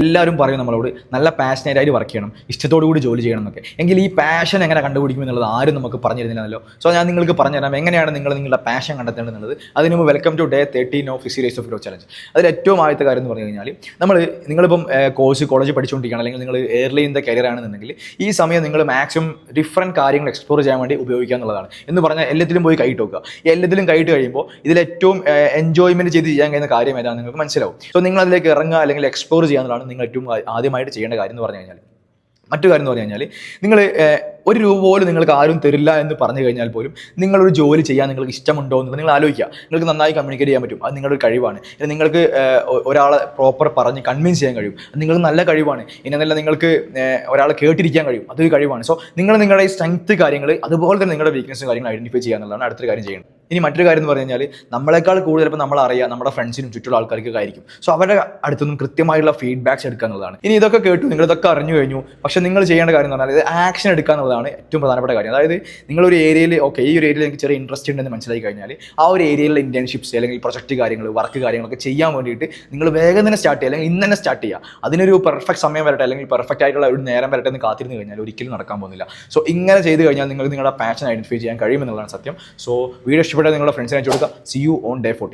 എല്ലാവരും പറയും നമ്മളോട് നല്ല പാഷനേറ്റ് ആയിട്ട് വർക്ക് ചെയ്യണം, ഇഷ്ടത്തോടു കൂടി ജോലി ചെയ്യണം എന്നൊക്കെ. എങ്കിൽ ഈ പാഷൻ എങ്ങനെ കണ്ടുപിടിക്കും എന്നുള്ളത് ആരും നമുക്ക് പറഞ്ഞു തരുന്നില്ലല്ലോ. സോ ഞാൻ നിങ്ങൾക്ക് പറഞ്ഞുതരാം എങ്ങനെയാണ് നിങ്ങളുടെ പാഷൻ കണ്ടെത്തേണ്ടത്. അതിന് മുമ്പ് welcome to day 13 of series of grow challenge. അതിൽ ഏറ്റവും ആദ്യത്തെ കാര്യം എന്ന് പറഞ്ഞു കഴിഞ്ഞാൽ നിങ്ങളിപ്പം കോളേജ് പഠിച്ചുകൊണ്ടിരിക്കുകയാണ്, അല്ലെങ്കിൽ നിങ്ങൾ ഏർലി ഇൻ ദ കരിയർ ആണെന്നുണ്ടെങ്കിൽ ഈ സമയം നിങ്ങൾ മാക്സിമം ഡിഫറൻറ്റ് കാര്യങ്ങൾ എക്സ്പ്ലോർ ചെയ്യാൻ വേണ്ടി ഉപയോഗിക്കുക എന്നുള്ളതാണ്. എന്ന് പറഞ്ഞാൽ എല്ലാത്തിലും പോയി കൈയിട്ട് വെക്കുക. എല്ലാത്തിലും കൈയിട്ട് കഴിയുമ്പോൾ ഇതിലേറ്റവും എൻജോയ്മെൻറ്റ് ചെയ്ത് ചെയ്യാൻ കഴിയുന്ന കാര്യം ഏതാണെന്ന് നിങ്ങൾക്ക് മനസ്സിലാവും. സോ നിങ്ങൾ അതിലേക്ക് ഇറങ്ങുക അല്ലെങ്കിൽ എക്സ്പ്ലോർ ചെയ്യുക എന്നുള്ളതാണ് നിങ്ങൾ ഏറ്റവും ആദ്യമായിട്ട് ചെയ്യേണ്ട കാര്യം എന്ന് പറഞ്ഞു കഴിഞ്ഞാൽ. മറ്റു കാര്യം എന്ന് പറഞ്ഞു കഴിഞ്ഞാൽ നിങ്ങൾ ₹1 പോലും നിങ്ങൾക്ക് ആരും തരില്ല എന്ന് പറഞ്ഞു കഴിഞ്ഞാൽ പോലും നിങ്ങളൊരു ജോലി ചെയ്യാൻ നിങ്ങൾക്ക് ഇഷ്ടമുണ്ടോ എന്നുള്ളത് നിങ്ങൾ ആലോചിക്കുക. നിങ്ങൾക്ക് നന്നായി കമ്മ്യൂണിക്കേറ്റ് ചെയ്യാൻ പറ്റും, അത് നിങ്ങളുടെ ഒരു കഴിവാണ്. ഇനി നിങ്ങൾക്ക് ഒരാളെ പ്രോപ്പർ പറഞ്ഞ് കൺവിൻസ് ചെയ്യാൻ കഴിയും, അത് നിങ്ങൾക്ക് നല്ല കഴിവാണ്. ഇനി എന്നല്ല നിങ്ങൾക്ക് ഒരാളെ കേട്ടിരിക്കാൻ കഴിയും, അതൊരു കഴിവാണ്. സോ നിങ്ങളുടെ ഈ സ്ട്രെങ്ത് കാര്യങ്ങൾ അതുപോലെ തന്നെ നിങ്ങളുടെ വീക്ക്നെസ് കാര്യങ്ങൾ ഐഡന്റിഫൈ ചെയ്യുക എന്നുള്ളതാണ് അടുത്തൊരു കാര്യം ചെയ്യുന്നത്. ഇനി മറ്റൊരു കാര്യം എന്ന് പറഞ്ഞു കഴിഞ്ഞാൽ നമ്മളെക്കാൾ കൂടുതൽ ഇപ്പോൾ നമ്മളറിയാം നമ്മുടെ ഫ്രണ്ട്സിനും ചുറ്റുള്ള ആൾക്കാർക്ക് ആയിരിക്കും. സോ അവരുടെ അടുത്തൊന്നും കൃത്യമായിട്ടുള്ള ഫീഡ്ബാക്സ് എടുക്കുക എന്നുള്ളതാണ്. ഇനി ഇതൊക്കെ കേട്ടു, നിങ്ങളിതൊക്കെ അറിഞ്ഞു കഴിഞ്ഞു, പക്ഷേ നിങ്ങൾ ചെയ്യേണ്ട കാര്യം എന്ന് പറഞ്ഞാൽ ഇത് ആക്ഷൻ എടുക്കുക എന്നുള്ളതാണ് ഏറ്റവും പ്രധാനപ്പെട്ട കാര്യം. അതായത് നിങ്ങളൊരു ഏരിയയിൽ ഈ ഒരു ഏരിയയിൽ എനിക്ക് ചെറിയ ഇൻട്രസ്റ്റ് ഉണ്ടെന്ന് മനസ്സിലാക്കി കഴിഞ്ഞാൽ ആ ഒരു ഏരിയയിലെ ഇന്റേൺഷിപ്സ് അല്ലെങ്കിൽ പ്രൊജക്റ്റ് കാര്യങ്ങൾ, വർക്ക് കാര്യങ്ങളൊക്കെ ചെയ്യാൻ വേണ്ടിയിട്ട് നിങ്ങൾ വേഗം തന്നെ സ്റ്റാർട്ട് ചെയ്യുക, അല്ലെങ്കിൽ ഇന്ന് തന്നെ സ്റ്റാർട്ട് ചെയ്യുക. അതിനൊരു പെർഫെക്റ്റ് സമയം വരട്ടെ അല്ലെങ്കിൽ പെർഫെക്റ്റ് ആയിട്ടുള്ള ഒരു നേരം വരട്ടെ എന്ന് കാത്തിരുന്ന് കഴിഞ്ഞാൽ ഒരിക്കലും നടക്കാൻ പോകുന്നില്ല. സോ ഇങ്ങനെ ചെയ്ത് കഴിഞ്ഞാൽ നിങ്ങൾക്ക് നിങ്ങളുടെ പാഷൻ ഐഡന്റിഫൈ ചെയ്യാൻ കഴിയുമെന്നുള്ളതാണ് സത്യം. സോ വീഡിയോ ഇഷ്ടപ്പെട്ടാൽ നിങ്ങളുടെ ഫ്രണ്ട്സിനെ അയച്ചു കൊടുക്കുക. C you on day 14.